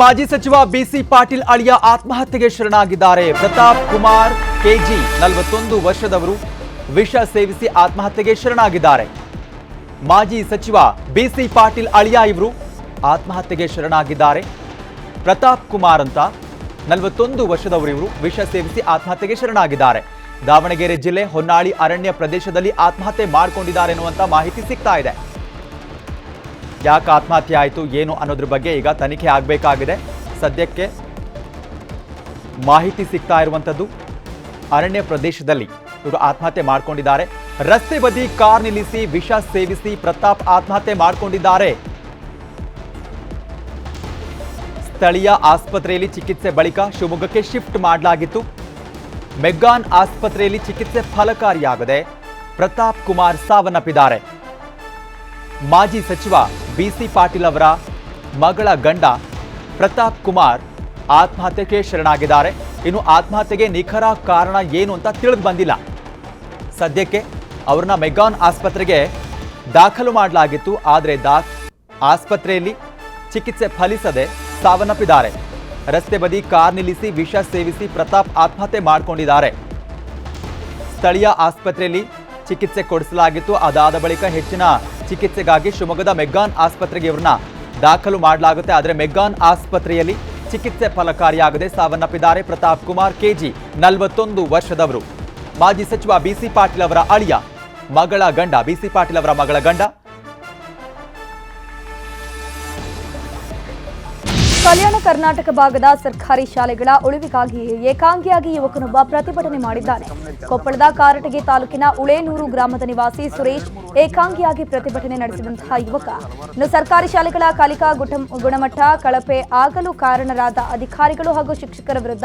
ಮಾಜಿ ಸಚಿವ ಬಿಸಿ ಪಾಟೀಲ್ ಅಳಿಯ ಆತ್ಮಹತ್ಯೆಗೆ ಶರಣಾಗಿದ್ದಾರೆ. ಪ್ರತಾಪ್ ಕುಮಾರ್ ಕೆಜಿ 41 ವರ್ಷದವರು ವಿಷ ಸೇವಿಸಿ ಆತ್ಮಹತ್ಯೆಗೆ ಶರಣಾಗಿದ್ದಾರೆ. ಮಾಜಿ ಸಚಿವ ಬಿಸಿ ಪಾಟೀಲ್ ಅಳಿಯ ಇವರು ಆತ್ಮಹತ್ಯೆಗೆ ಶರಣಾಗಿದ್ದಾರೆ. ಪ್ರತಾಪ್ ಕುಮಾರ್ ಅಂತ 41 ವರ್ಷದವರು ಇವರು ವಿಷ ಸೇವಿಸಿ ಆತ್ಮಹತ್ಯೆಗೆ ಶರಣಾಗಿದ್ದಾರೆ. ದಾವಣಗೆರೆ ಜಿಲ್ಲೆ ಹೊನ್ನಾಳಿ ಅರಣ್ಯ ಪ್ರದೇಶದಲ್ಲಿ ಆತ್ಮಹತ್ಯೆ ಮಾಡಿಕೊಂಡಿದ್ದಾರೆ ಎನ್ನುವಂತ ಮಾಹಿತಿ ಸಿಗ್ತಾ ಇದೆ. ಯಾಕೆ ಆತ್ಮಹತ್ಯೆ ಆಯಿತು ಏನು ಅನ್ನೋದ್ರ ಬಗ್ಗೆ ಈಗ ತನಿಖೆ ಆಗಬೇಕಾಗಿದೆ. ಸದ್ಯಕ್ಕೆ ಮಾಹಿತಿ ಸಿಗ್ತಾ ಇರುವಂಥದ್ದು ಅರಣ್ಯ ಪ್ರದೇಶದಲ್ಲಿ ಇವರು ಆತ್ಮಹತ್ಯೆ ಮಾಡಿಕೊಂಡಿದ್ದಾರೆ. ರಸ್ತೆ ಬದಿ ಕಾರ್ ನಿಲ್ಲಿಸಿ ವಿಷ ಸೇವಿಸಿ ಪ್ರತಾಪ್ ಆತ್ಮಹತ್ಯೆ ಮಾಡಿಕೊಂಡಿದ್ದಾರೆ. ಸ್ಥಳೀಯ ಆಸ್ಪತ್ರೆಯಲ್ಲಿ ಚಿಕಿತ್ಸೆ ಬಳಿಕ ಶಿವಮೊಗ್ಗಕ್ಕೆ ಶಿಫ್ಟ್ ಮಾಡಲಾಗಿತ್ತು. ಮೆಗ್ಗಾನ್ ಆಸ್ಪತ್ರೆಯಲ್ಲಿ ಚಿಕಿತ್ಸೆ ಫಲಕಾರಿಯಾಗದೆ ಪ್ರತಾಪ್ ಕುಮಾರ್ ಸಾವನ್ನಪ್ಪಿದ್ದಾರೆ. ಮಾಜಿ ಸಚಿವ ಬಿಸಿ ಪಾಟೀಲ್ ಅವರ ಮಗಳ ಗಂಡ ಪ್ರತಾಪ್ ಕುಮಾರ್ ಆತ್ಮಹತ್ಯೆಗೆ ಶರಣಾಗಿದ್ದಾರೆ. ಇನ್ನು ಆತ್ಮಹತ್ಯೆಗೆ ನಿಖರ ಕಾರಣ ಏನು ಅಂತ ತಿಳಿದು ಬಂದಿಲ್ಲ. ಸದ್ಯಕ್ಕೆ ಅವ್ರನ್ನ ಮೆಗ್ಗಾನ್ ಆಸ್ಪತ್ರೆಗೆ ದಾಖಲು ಮಾಡಲಾಗಿತ್ತು. ಆದರೆ ಆಸ್ಪತ್ರೆಯಲ್ಲಿ ಚಿಕಿತ್ಸೆ ಫಲಿಸದೆ ಸಾವನ್ನಪ್ಪಿದ್ದಾರೆ. ರಸ್ತೆ ಬದಿ ಕಾರ್ ನಿಲ್ಲಿಸಿ ವಿಷ ಸೇವಿಸಿ ಪ್ರತಾಪ್ ಆತ್ಮಹತ್ಯೆ ಮಾಡಿಕೊಂಡಿದ್ದಾರೆ. ಸ್ಥಳೀಯ ಆಸ್ಪತ್ರೆಯಲ್ಲಿ ಚಿಕಿತ್ಸೆ ಕೊಡಿಸಲಾಗಿತ್ತು. ಅದಾದ ಬಳಿಕ ಹೆಚ್ಚಿನ ಚಿಕಿತ್ಸೆಗಾಗಿ ಶಿವಮೊಗ್ಗದ ಮೆಗ್ಗಾನ್ ಆಸ್ಪತ್ರೆಗೆ ಇವ್ರನ್ನ ದಾಖಲು ಮಾಡಲಾಗುತ್ತೆ. ಆದರೆ ಮೆಗ್ಗಾನ್ ಆಸ್ಪತ್ರೆಯಲ್ಲಿ ಚಿಕಿತ್ಸೆ ಫಲಕಾರಿಯಾಗದೆ ಸಾವನ್ನಪ್ಪಿದ್ದಾರೆ. ಪ್ರತಾಪ್ ಕುಮಾರ್ ಕೆಜಿ 41 ವರ್ಷದವರು ಮಾಜಿ ಸಚಿವ ಬಿಸಿ ಪಾಟೀಲ್ ಅವರ ಅಳಿಯ ಮಗಳ ಗಂಡ ಬಿಸಿ ಪಾಟೀಲ್ ಅವರ ಮಗಳ ಗಂಡ. ಕಲ್ಯಾಣ ಕರ್ನಾಟಕ ಭಾಗದ ಸರ್ಕಾರಿ ಶಾಲೆಗಳ ಉಳಿವಿಗಾಗಿ ಏಕಾಂಗಿಯಾಗಿ ಯುವಕನೊಬ್ಬ ಪ್ರತಿಭಟನೆ ಮಾಡಿದ್ದಾನೆ. ಕೊಪ್ಪಳದ ಕಾರಟಗಿ ತಾಲೂಕಿನ ಉಳೇನೂರು ಗ್ರಾಮದ ನಿವಾಸಿ ಸುರೇಶ್ ಏಕಾಂಗಿಯಾಗಿ ಪ್ರತಿಭಟನೆ ನಡೆಸಿದಂತಹ ಯುವಕ ಇನ್ನು ಸರ್ಕಾರಿ ಶಾಲೆಗಳ ಕಲಿಕಾ ಗುಣಮಟ್ಟ ಕಳಪೆ ಆಗಲು ಕಾರಣರಾದ ಅಧಿಕಾರಿಗಳು ಹಾಗೂ ಶಿಕ್ಷಕರ ವಿರುದ್ಧ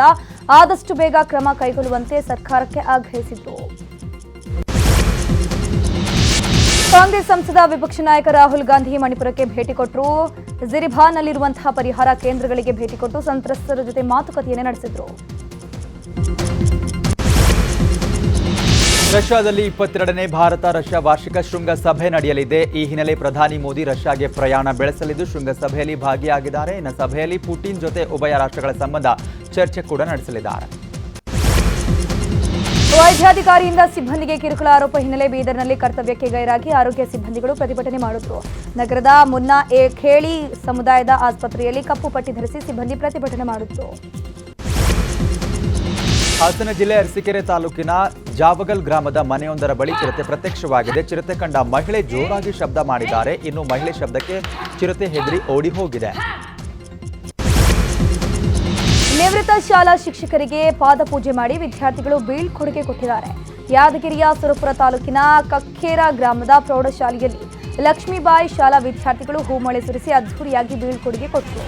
ಆದಷ್ಟು ಬೇಗ ಕ್ರಮ ಕೈಗೊಳ್ಳುವಂತೆ ಸರ್ಕಾರಕ್ಕೆ ಆಗ್ರಹಿಸಿತು. ಕಾಂಗ್ರೆಸ್ ಸಂಸದ ವಿಪಕ್ಷ ನಾಯಕ ರಾಹುಲ್ ಗಾಂಧಿ ಮಣಿಪುರಕ್ಕೆ ಭೇಟಿ ಕೊಟ್ಟರು. ಜಿರಿಬಾನ್ನಲ್ಲಿರುವಂತಹ ಪರಿಹಾರ ಕೇಂದ್ರಗಳಿಗೆ ಭೇಟಿ ಕೊಟ್ಟು ಸಂತ್ರಸ್ತರ ಜೊತೆ ಮಾತುಕತೆಯನ್ನು ನಡೆಸಿದರು. ರಷ್ಯಾದಲ್ಲಿ 22ನೇ ಭಾರತ ರಷ್ಯಾ ವಾರ್ಷಿಕ ಶೃಂಗಸಭೆ ನಡೆಯಲಿದೆ. ಈ ಹಿನ್ನೆಲೆ ಪ್ರಧಾನಿ ಮೋದಿ ರಷ್ಯಾಗೆ ಪ್ರಯಾಣ ಬೆಳೆಸಲಿದ್ದು ಶೃಂಗಸಭೆಯಲ್ಲಿ ಭಾಗಿಯಾಗಿದ್ದಾರೆ. ಇನ್ನು ಸಭೆಯಲ್ಲಿ ಪುಟಿನ್ ಜೊತೆ ಉಭಯ ರಾಷ್ಟ್ರಗಳ ಸಂಬಂಧ ಚರ್ಚೆ ಕೂಡ ನಡೆಸಲಿದ್ದಾರೆ. ವೈದ್ಯಾಧಿಕಾರಿಯಿಂದ ಸಿಬ್ಬಂದಿಗೆ ಕಿರುಕುಳ ಆರೋಪ ಹಿನ್ನೆಲೆ ಬೀದರ್ನಲ್ಲಿ ಕರ್ತವ್ಯಕ್ಕೆ ಗೈರಾಗಿ ಆರೋಗ್ಯ ಸಿಬ್ಬಂದಿಗಳು ಪ್ರತಿಭಟನೆ ಮಾಡಿದ್ರು. ನಗರದ ಮುನ್ನಾ ಖೇಳಿ ಸಮುದಾಯದ ಆಸ್ಪತ್ರೆಯಲ್ಲಿ ಕಪ್ಪು ಪಟ್ಟಿ ಧರಿಸಿ ಸಿಬ್ಬಂದಿ ಪ್ರತಿಭಟನೆ ಮಾಡಿದ್ರು. ಹಾಸನ ಜಿಲ್ಲೆ ಅರಸೀಕೆರೆ ತಾಲೂಕಿನ ಜಾವಗಲ್ ಗ್ರಾಮದ ಮನೆಯೊಂದರ ಬಳಿ ಚಿರತೆ ಪ್ರತ್ಯಕ್ಷವಾಗಿದೆ. ಚಿರತೆ ಕಂಡ ಮಹಿಳೆ ಜೋರಾಗಿ ಶಬ್ದ ಮಾಡಿದ್ದಾರೆ. ಇನ್ನು ಮಹಿಳೆ ಶಬ್ದಕ್ಕೆ ಚಿರತೆ ಹೆದರಿ ಓಡಿ ಹೋಗಿದೆ. ನಿವೃತ್ತ ಶಾಲಾ ಶಿಕ್ಷಕರಿಗೆ ಪಾದಪೂಜೆ ಮಾಡಿ ವಿದ್ಯಾರ್ಥಿಗಳು ಬೀಳ್ಕೊಡುಗೆ ಕೊಟ್ಟಿದ್ದಾರೆ. ಯಾದಗಿರಿಯ ಸುರಪುರ ತಾಲೂಕಿನ ಕಕ್ಕೇರ ಗ್ರಾಮದ ಪ್ರೌಢಶಾಲೆಯಲ್ಲಿ ಲಕ್ಷ್ಮೀಬಾಯಿ ಶಾಲಾ ವಿದ್ಯಾರ್ಥಿಗಳು ಹೂಮಳೆ ಸುರಿಸಿ ಅದ್ಧೂರಿಯಾಗಿ ಬೀಳ್ಕೊಡುಗೆ ಕೊಟ್ಟರು.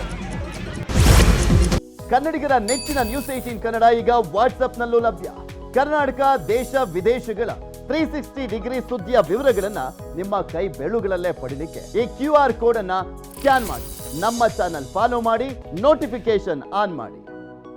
ಕನ್ನಡಿಗರ ನೆಚ್ಚಿನ ನ್ಯೂಸ್ 18 ಕನ್ನಡ ಈಗ ವಾಟ್ಸ್ಆಪ್ನಲ್ಲೂ ಲಭ್ಯ. ಕರ್ನಾಟಕ ದೇಶ ವಿದೇಶಗಳ 360 ಡಿಗ್ರಿ ಸುದ್ದಿಯ ವಿವರಗಳನ್ನ ನಿಮ್ಮ ಕೈ ಬೆಳುಗಳಲ್ಲೇ ಪಡಿಲಿಕ್ಕೆ ಈ QR ಕೋಡ್ ಅನ್ನ ಸ್ಕ್ಯಾನ್ ಮಾಡಿ ನಮ್ಮ ಚಾನಲ್ ಫಾಲೋ ಮಾಡಿ, ನೋಟಿಫಿಕೇಶನ್ ಆನ್ ಮಾಡಿ.